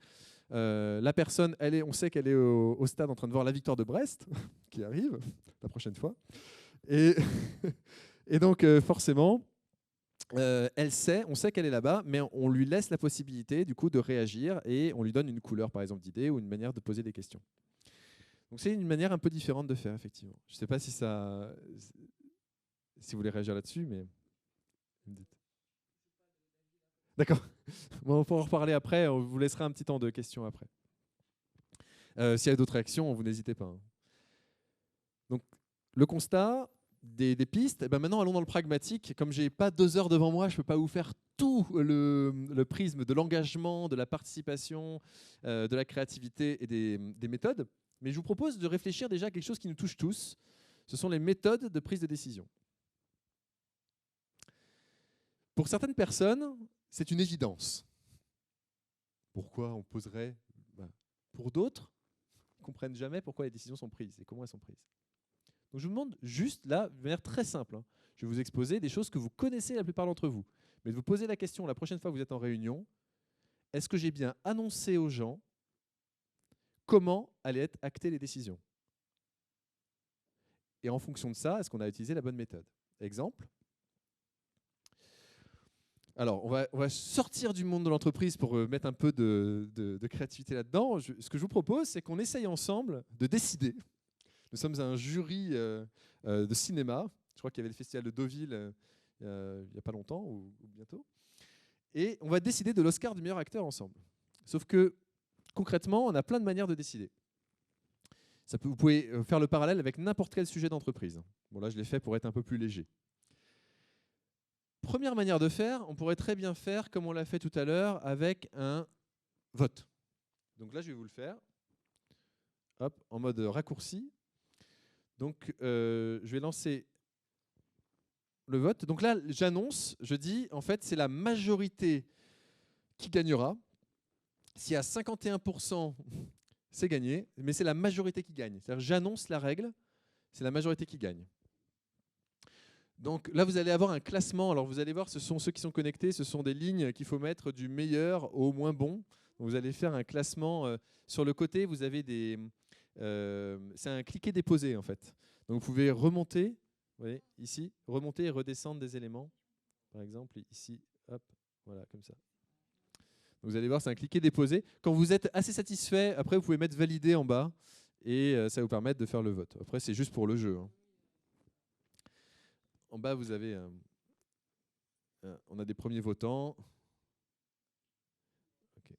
La personne, on sait qu'elle est au stade en train de voir la victoire de Brest, qui arrive la prochaine fois. Et, et donc forcément, on sait qu'elle est là-bas, mais on lui laisse la possibilité du coup de réagir et on lui donne une couleur, par exemple, d'idée ou une manière de poser des questions. Donc c'est une manière un peu différente de faire, effectivement. Je ne sais pas si vous voulez réagir là-dessus, mais vous me dites. D'accord. Bon, on pourra en reparler après. On vous laissera un petit temps de questions après. S'il y a d'autres réactions, vous n'hésitez pas. Donc le constat, des pistes. Et ben maintenant, allons dans le pragmatique. Comme je n'ai pas 2 heures devant moi, je ne peux pas vous faire tout le prisme de l'engagement, de la participation, de la créativité et des méthodes. Mais je vous propose de réfléchir déjà à quelque chose qui nous touche tous. Ce sont les méthodes de prise de décision. Pour certaines personnes, c'est une évidence. Pourquoi on poserait Pour d'autres, ils ne comprennent jamais pourquoi les décisions sont prises et comment elles sont prises. Donc je vous demande juste là, de manière très simple, je vais vous exposer des choses que vous connaissez la plupart d'entre vous, mais de vous poser la question la prochaine fois que vous êtes en réunion, est-ce que j'ai bien annoncé aux gens comment allaient être actées les décisions? Et en fonction de ça, est-ce qu'on a utilisé la bonne méthode? Exemple. Alors, on va sortir du monde de l'entreprise pour mettre un peu de créativité là-dedans. Ce que je vous propose, c'est qu'on essaye ensemble de décider. Nous sommes un jury de cinéma. Je crois qu'il y avait le festival de Deauville il n'y a pas longtemps, ou bientôt. Et on va décider de l'Oscar du meilleur acteur ensemble. Sauf que, concrètement, on a plein de manières de décider. Vous pouvez faire le parallèle avec n'importe quel sujet d'entreprise. Bon, là, je l'ai fait pour être un peu plus léger. Première manière de faire, on pourrait très bien faire comme on l'a fait tout à l'heure avec un vote. Donc là, je vais vous le faire. Hop, en mode raccourci. Donc, je vais lancer le vote. Donc là, j'annonce, je dis, en fait, c'est la majorité qui gagnera. S'il y a 51%, c'est gagné, mais c'est la majorité qui gagne. C'est-à-dire, j'annonce la règle, c'est la majorité qui gagne. Donc là, vous allez avoir un classement. Alors, vous allez voir, ce sont ceux qui sont connectés, ce sont des lignes qu'il faut mettre du meilleur au moins bon. Donc, vous allez faire un classement. Sur le côté, vous avez des... c'est un cliquer-déposer, en fait. Donc, vous pouvez remonter, vous voyez, ici, remonter et redescendre des éléments. Par exemple, ici, hop, voilà, comme ça. Donc, vous allez voir, c'est un cliquer-déposer. Quand vous êtes assez satisfait, après, vous pouvez mettre valider en bas et ça va vous permettre de faire le vote. Après, c'est juste pour le jeu. En bas, vous avez... on a des premiers votants. Okay.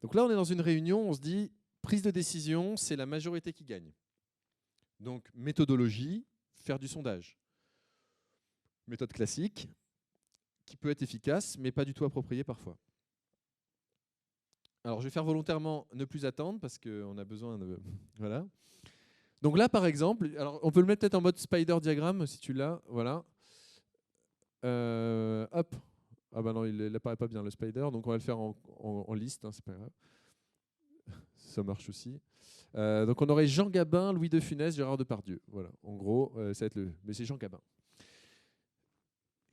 Donc là, on est dans une réunion, on se dit, prise de décision, c'est la majorité qui gagne. Donc, méthodologie, faire du sondage. Méthode classique, qui peut être efficace, mais pas du tout appropriée parfois. Alors, je vais faire volontairement ne plus attendre, parce qu'on a besoin de... Voilà. Donc là, par exemple, alors on peut le mettre peut-être en mode spider diagramme, si tu l'as. Voilà. Hop. Ah bah non, il n'apparaît pas bien le spider, donc on va le faire en liste, hein, c'est pas grave. Ça marche aussi. Donc on aurait Jean Gabin, Louis de Funès, Gérard Depardieu. Voilà, en gros, ça va être le... Mais c'est Jean Gabin.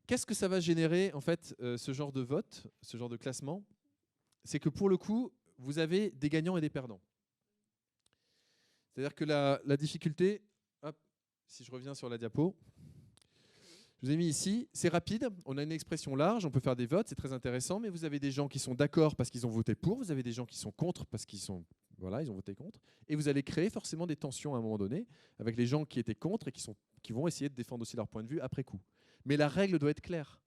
Qu'est-ce que ça va générer, en fait, ce genre de vote, ce genre de classement? C'est que pour le coup, vous avez des gagnants et des perdants. C'est-à-dire que la difficulté, hop, si je reviens sur la diapo, je vous ai mis ici, c'est rapide, on a une expression large, on peut faire des votes, c'est très intéressant, mais vous avez des gens qui sont d'accord parce qu'ils ont voté pour, vous avez des gens qui sont contre parce qu'ils sont, voilà, ils ont voté contre, et vous allez créer forcément des tensions à un moment donné avec les gens qui étaient contre et qui vont essayer de défendre aussi leur point de vue après coup. Mais la règle doit être claire.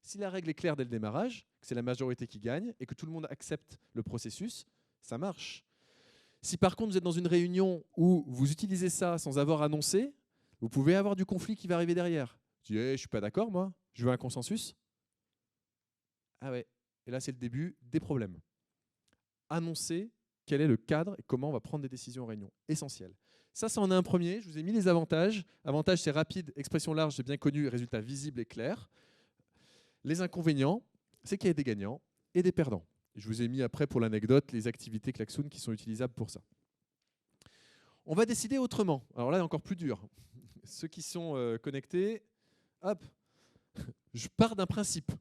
Si la règle est claire dès le démarrage, que c'est la majorité qui gagne et que tout le monde accepte le processus, ça marche. Si par contre vous êtes dans une réunion où vous utilisez ça sans avoir annoncé, vous pouvez avoir du conflit qui va arriver derrière. Je dis, je ne suis pas d'accord, moi, je veux un consensus. Ah ouais, et là c'est le début des problèmes. Annoncer quel est le cadre et comment on va prendre des décisions en réunion. Essentiel. Ça en est un premier. Je vous ai mis les avantages. Avantage, c'est rapide, expression large, c'est bien connu, résultat visible et clair. Les inconvénients, c'est qu'il y a des gagnants et des perdants. Je vous ai mis après, pour l'anecdote, les activités Klaxoon qui sont utilisables pour ça. On va décider autrement. Alors là, encore plus dur. Ceux qui sont connectés, hop, je pars d'un principe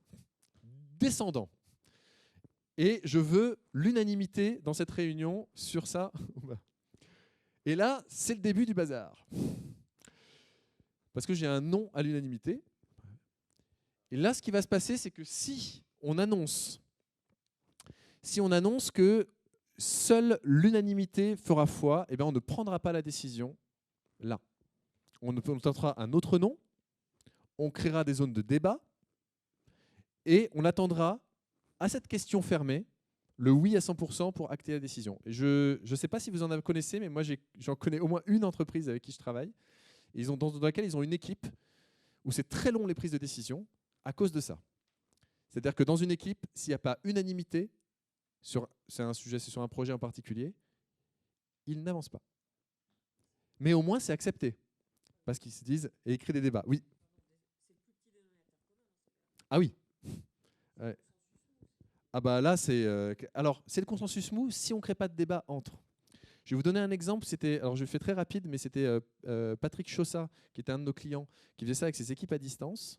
descendant. Et je veux l'unanimité dans cette réunion sur ça. Et là, c'est le début du bazar. Parce que j'ai un non à l'unanimité. Et là, ce qui va se passer, c'est que si on annonce que seule l'unanimité fera foi, eh bien on ne prendra pas la décision là. On tentera un autre non, on créera des zones de débat et on attendra à cette question fermée le oui à 100% pour acter la décision. Et je ne sais pas si vous en connaissez, mais moi j'en connais au moins une entreprise avec qui je travaille Dans laquelle ils ont une équipe où c'est très long les prises de décision à cause de ça. C'est-à-dire que dans une équipe, s'il n'y a pas unanimité, c'est un sujet, c'est sur un projet en particulier, ils n'avancent pas. Mais au moins, c'est accepté. Parce qu'ils se disent, et écrit des débats. Oui. Ah oui. Ouais. Ah bah là, alors, c'est le consensus mou si on ne crée pas de débat entre. Je vais vous donner un exemple. Alors, je le fais très rapide, mais c'était Patrick Chaussat, qui était un de nos clients, qui faisait ça avec ses équipes à distance.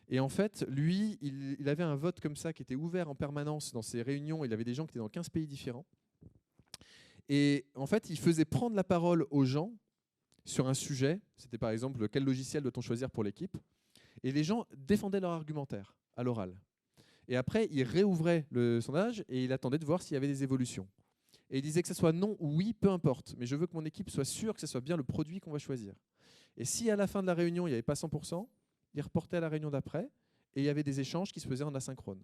Et en fait, lui, il avait un vote comme ça qui était ouvert en permanence dans ses réunions. Il avait des gens qui étaient dans 15 pays différents. Et en fait, il faisait prendre la parole aux gens sur un sujet. C'était par exemple, quel logiciel doit-on choisir pour l'équipe? Et les gens défendaient leur argumentaire à l'oral. Et après, il réouvrait le sondage et il attendait de voir s'il y avait des évolutions. Et il disait que ce soit non ou oui, peu importe. Mais je veux que mon équipe soit sûre que ce soit bien le produit qu'on va choisir. Et si à la fin de la réunion, il n'y avait pas 100%, il reportait à la réunion d'après et il y avait des échanges qui se faisaient en asynchrone.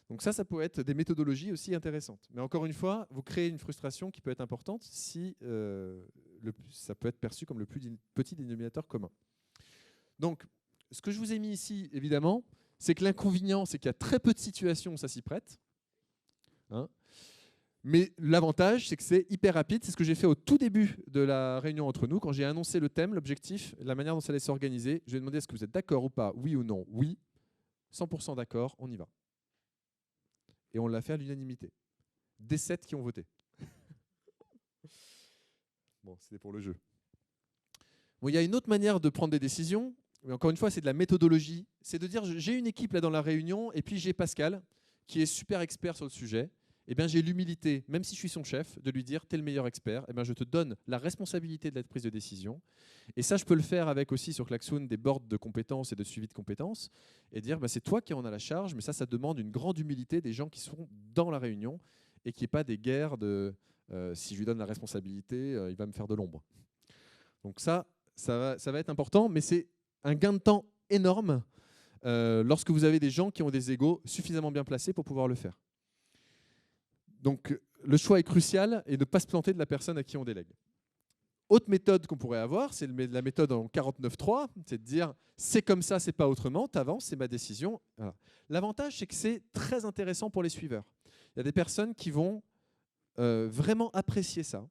Donc ça peut être des méthodologies aussi intéressantes. Mais encore une fois, vous créez une frustration qui peut être importante si ça peut être perçu comme le plus petit dénominateur commun. Donc, ce que je vous ai mis ici, évidemment, c'est que l'inconvénient, c'est qu'il y a très peu de situations où ça s'y prête. Hein. Mais l'avantage, c'est que c'est hyper rapide. C'est ce que j'ai fait au tout début de la réunion entre nous. Quand j'ai annoncé le thème, l'objectif, la manière dont ça allait s'organiser, je lui ai demandé est-ce que vous êtes d'accord ou pas, oui ou non. Oui, 100% d'accord, on y va. Et on l'a fait à l'unanimité. Des 7 qui ont voté. Bon, c'était pour le jeu. Bon, il y a une autre manière de prendre des décisions. Mais encore une fois, c'est de la méthodologie. C'est de dire, j'ai une équipe là dans la réunion, et puis j'ai Pascal, qui est super expert sur le sujet. Eh bien, j'ai l'humilité, même si je suis son chef, de lui dire, tu es le meilleur expert. Eh bien, je te donne la responsabilité de la prise de décision. Et ça, je peux le faire avec aussi sur Klaxoon des boards de compétences et de suivi de compétences, et dire, c'est toi qui en as la charge, mais ça demande une grande humilité des gens qui sont dans la réunion, et qu'il n'y ait pas des guerres de si je lui donne la responsabilité, il va me faire de l'ombre. Donc ça va être important, mais c'est un gain de temps énorme lorsque vous avez des gens qui ont des égos suffisamment bien placés pour pouvoir le faire. Donc le choix est crucial et ne pas se planter de la personne à qui on délègue. Autre méthode qu'on pourrait avoir, c'est la méthode en 49.3, c'est de dire c'est comme ça, c'est pas autrement, t'avances, c'est ma décision. Voilà. L'avantage, c'est que c'est très intéressant pour les suiveurs. Il y a des personnes qui vont vraiment apprécier ça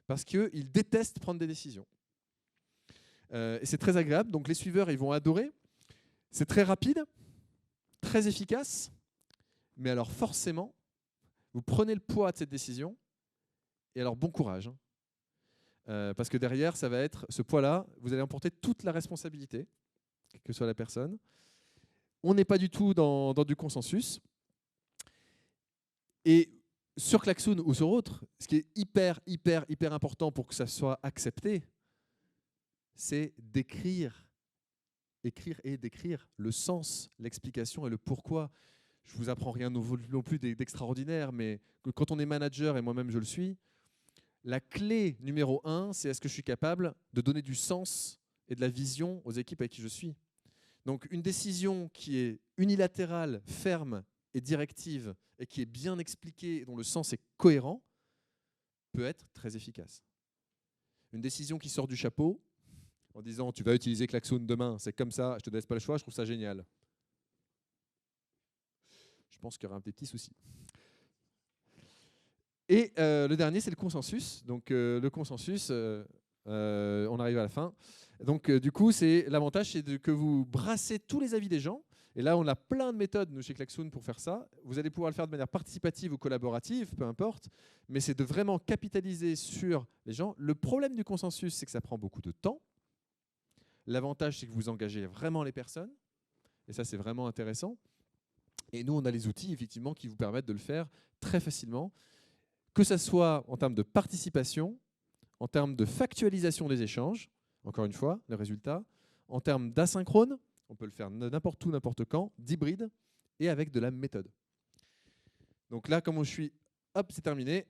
parce qu'ils détestent prendre des décisions. Et c'est très agréable, donc les suiveurs, ils vont adorer. C'est très rapide, très efficace, mais alors forcément, vous prenez le poids de cette décision, et alors bon courage. Parce que derrière, ça va être ce poids-là, vous allez emporter toute la responsabilité, quelle que soit la personne. On n'est pas du tout dans du consensus. Et sur Klaxoon ou sur autre, ce qui est hyper important pour que ça soit accepté, c'est d'écrire et décrire le sens, l'explication et le pourquoi. Je ne vous apprends rien non plus d'extraordinaire, mais quand on est manager, et moi-même je le suis, la clé numéro 1, c'est est-ce que je suis capable de donner du sens et de la vision aux équipes avec qui je suis. Donc une décision qui est unilatérale, ferme et directive, et qui est bien expliquée, dont le sens est cohérent, peut être très efficace. Une décision qui sort du chapeau, en disant tu vas utiliser Klaxoon demain, c'est comme ça, je te laisse pas le choix, je trouve ça génial. Je pense qu'il y aura un petit souci. Et le dernier, c'est le consensus. Donc le consensus, on arrive à la fin. Donc du coup, l'avantage, c'est que vous brassez tous les avis des gens. Et là, on a plein de méthodes, nous, chez Klaxoon, pour faire ça. Vous allez pouvoir le faire de manière participative ou collaborative, peu importe. Mais c'est de vraiment capitaliser sur les gens. Le problème du consensus, c'est que ça prend beaucoup de temps. L'avantage, c'est que vous engagez vraiment les personnes. Et ça, c'est vraiment intéressant. Et nous, on a les outils, effectivement, qui vous permettent de le faire très facilement, que ce soit en termes de participation, en termes de factualisation des échanges, encore une fois, le résultat, en termes d'asynchrone, on peut le faire n'importe où, n'importe quand, d'hybride, et avec de la méthode. Donc là, comme je suis, hop, c'est terminé.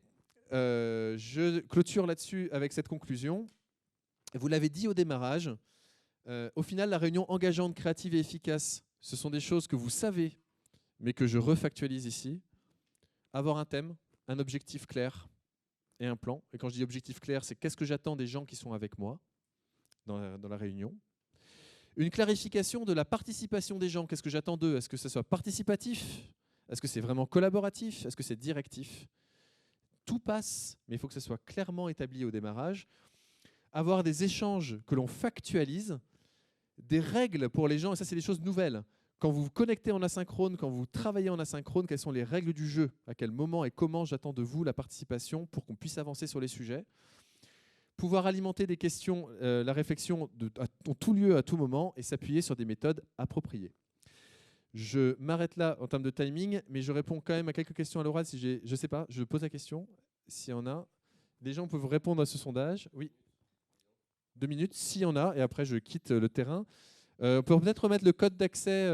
Je clôture là-dessus avec cette conclusion. Vous l'avez dit au démarrage, au final, la réunion engageante, créative et efficace, ce sont des choses que vous savez, mais que je refactualise ici. Avoir un thème, un objectif clair et un plan. Et quand je dis objectif clair, c'est qu'est-ce que j'attends des gens qui sont avec moi. dans la réunion. Une clarification de la participation des gens. Qu'est-ce que j'attends d'eux? Est-ce que ce soit participatif? Est-ce que c'est vraiment collaboratif? Est-ce que c'est directif? Tout passe, mais il faut que ce soit clairement établi au démarrage. Avoir des échanges que l'on factualise, des règles pour les gens, et ça c'est des choses nouvelles. Quand vous vous connectez en asynchrone, quand vous travaillez en asynchrone, quelles sont les règles du jeu? À quel moment et comment j'attends de vous la participation pour qu'on puisse avancer sur les sujets? Pouvoir alimenter des questions, la réflexion en tout lieu, à tout moment, et s'appuyer sur des méthodes appropriées. Je m'arrête là en termes de timing, mais je réponds quand même à quelques questions à l'oral. Si je ne sais pas, je pose la question, s'il y en a. Les gens peuvent répondre à ce sondage. Oui. 2 minutes, s'il y en a, et après je quitte le terrain. On peut peut-être remettre le code d'accès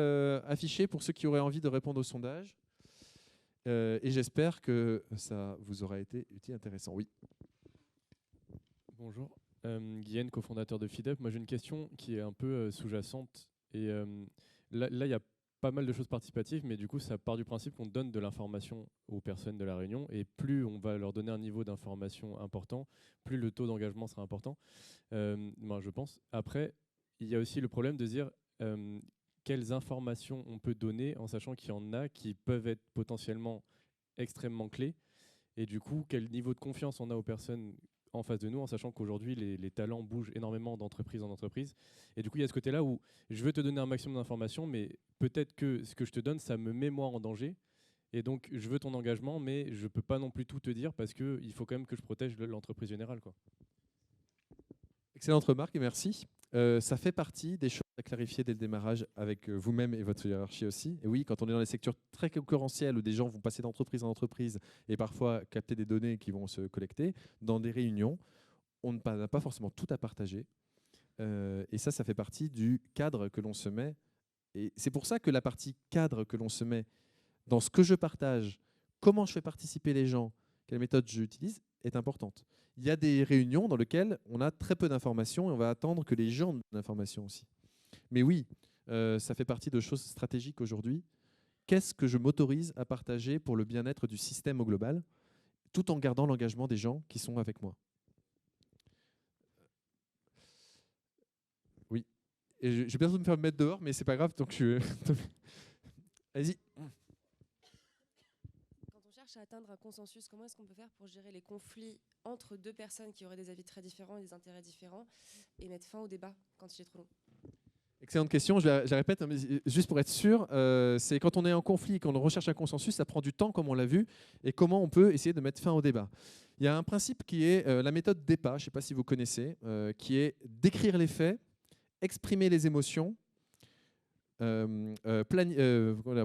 affiché pour ceux qui auraient envie de répondre au sondage. Et j'espère que ça vous aura été utile, intéressant. Oui. Bonjour, Guyenne, cofondateur de FeedUp. Moi j'ai une question qui est un peu sous-jacente. Et là, il y a pas mal de choses participatives, mais du coup, ça part du principe qu'on donne de l'information aux personnes de la réunion. Et plus on va leur donner un niveau d'information important, plus le taux d'engagement sera important, je pense. Après, il y a aussi le problème de dire quelles informations on peut donner en sachant qu'il y en a qui peuvent être potentiellement extrêmement clés. Et du coup, quel niveau de confiance on a aux personnes en face de nous, en sachant qu'aujourd'hui, les talents bougent énormément d'entreprise en entreprise. Et du coup, il y a ce côté-là où je veux te donner un maximum d'informations, mais peut-être que ce que je te donne, ça me met moi en danger. Et donc, je veux ton engagement, mais je ne peux pas non plus tout te dire parce qu'il faut quand même que je protège l'entreprise générale, quoi. Excellente remarque et merci. Ça fait partie des choses à clarifier dès le démarrage avec vous-même et votre hiérarchie aussi. Et oui, quand on est dans les secteurs très concurrentiels où des gens vont passer d'entreprise en entreprise et parfois capter des données qui vont se collecter, dans des réunions, on n'a pas forcément tout à partager. Et ça fait partie du cadre que l'on se met. Et c'est pour ça que la partie cadre que l'on se met dans ce que je partage, comment je fais participer les gens, quelle méthode j'utilise, est importante. Il y a des réunions dans lesquelles on a très peu d'informations et on va attendre que les gens donnent l'information aussi. Mais oui, ça fait partie de choses stratégiques aujourd'hui. Qu'est-ce que je m'autorise à partager pour le bien-être du système au global, tout en gardant l'engagement des gens qui sont avec moi? Oui. Et j'ai bientôt de me faire mettre dehors, mais c'est pas grave, donc je... Allez-y. À atteindre un consensus, comment est-ce qu'on peut faire pour gérer les conflits entre deux personnes qui auraient des avis très différents et des intérêts différents et mettre fin au débat quand il est trop long? Excellente question, je la répète, mais juste pour être sûr, c'est quand on est en conflit, quand on recherche un consensus, ça prend du temps comme on l'a vu, et comment on peut essayer de mettre fin au débat. Il y a un principe qui est la méthode DEPA, je ne sais pas si vous connaissez, qui est décrire les faits, exprimer les émotions,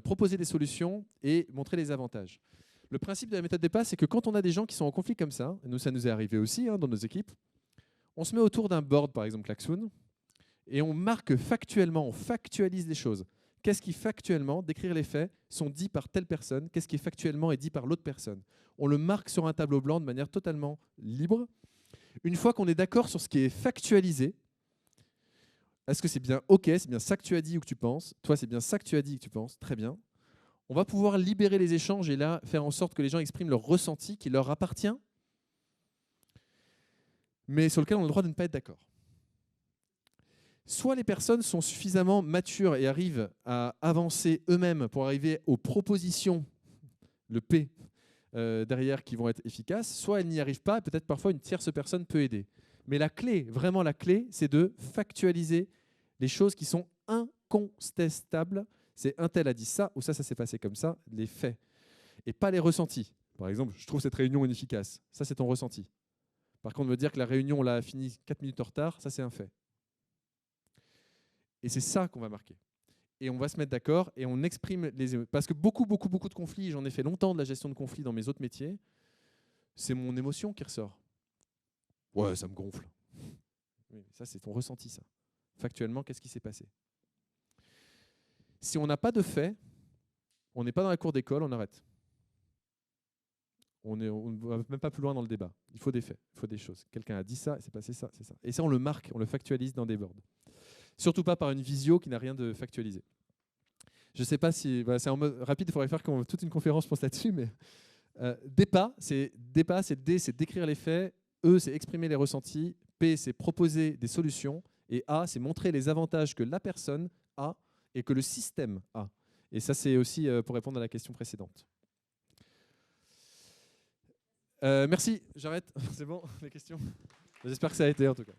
proposer des solutions et montrer les avantages. Le principe de la méthode DEPA, c'est que quand on a des gens qui sont en conflit comme ça, et nous, ça nous est arrivé aussi dans nos équipes, on se met autour d'un board, par exemple Klaxoon, et on marque factuellement, on factualise les choses. Qu'est-ce qui factuellement, décrire les faits, sont dits par telle personne, qu'est-ce qui factuellement est dit par l'autre personne. On le marque sur un tableau blanc de manière totalement libre. Une fois qu'on est d'accord sur ce qui est factualisé, est-ce que c'est bien OK, c'est bien ça que tu as dit ou que tu penses? Toi, c'est bien ça que tu as dit ou que tu penses? Très bien. On va pouvoir libérer les échanges et là, faire en sorte que les gens expriment leur ressenti qui leur appartient, mais sur lequel on a le droit de ne pas être d'accord. Soit les personnes sont suffisamment matures et arrivent à avancer eux-mêmes pour arriver aux propositions, le P, derrière, qui vont être efficaces, soit elles n'y arrivent pas, peut-être parfois une tierce personne peut aider. Mais la clé, vraiment la clé, c'est de factualiser les choses qui sont incontestables. C'est un tel a dit ça, ou ça s'est passé comme ça, les faits. Et pas les ressentis. Par exemple, je trouve cette réunion inefficace. Ça, c'est ton ressenti. Par contre, me dire que la réunion, on l'a fini 4 minutes en retard, ça, c'est un fait. Et c'est ça qu'on va marquer. Et on va se mettre d'accord et on exprime les émotions. Parce que beaucoup de conflits, j'en ai fait longtemps de la gestion de conflits dans mes autres métiers, c'est mon émotion qui ressort. Ouais, ça me gonfle. Oui, ça, c'est ton ressenti, ça. Factuellement, qu'est-ce qui s'est passé? Si on n'a pas de fait, on n'est pas dans la cour d'école, on arrête. On ne va même pas plus loin dans le débat. Il faut des faits, il faut des choses. Quelqu'un a dit ça, c'est passé ça, c'est ça. Et ça, on le marque, on le factualise dans des boards. Surtout pas par une visio qui n'a rien de factualisé. Je ne sais pas si... Voilà, c'est en mode rapide, il faudrait faire toute une conférence, je pense, là-dessus. Mais DEPA, c'est D, c'est décrire les faits. E, c'est exprimer les ressentis. P, c'est proposer des solutions. Et A, c'est montrer les avantages que la personne a et que le système a. Et ça, c'est aussi pour répondre à la question précédente. Merci, j'arrête. C'est bon, les questions? J'espère que ça a été en tout cas.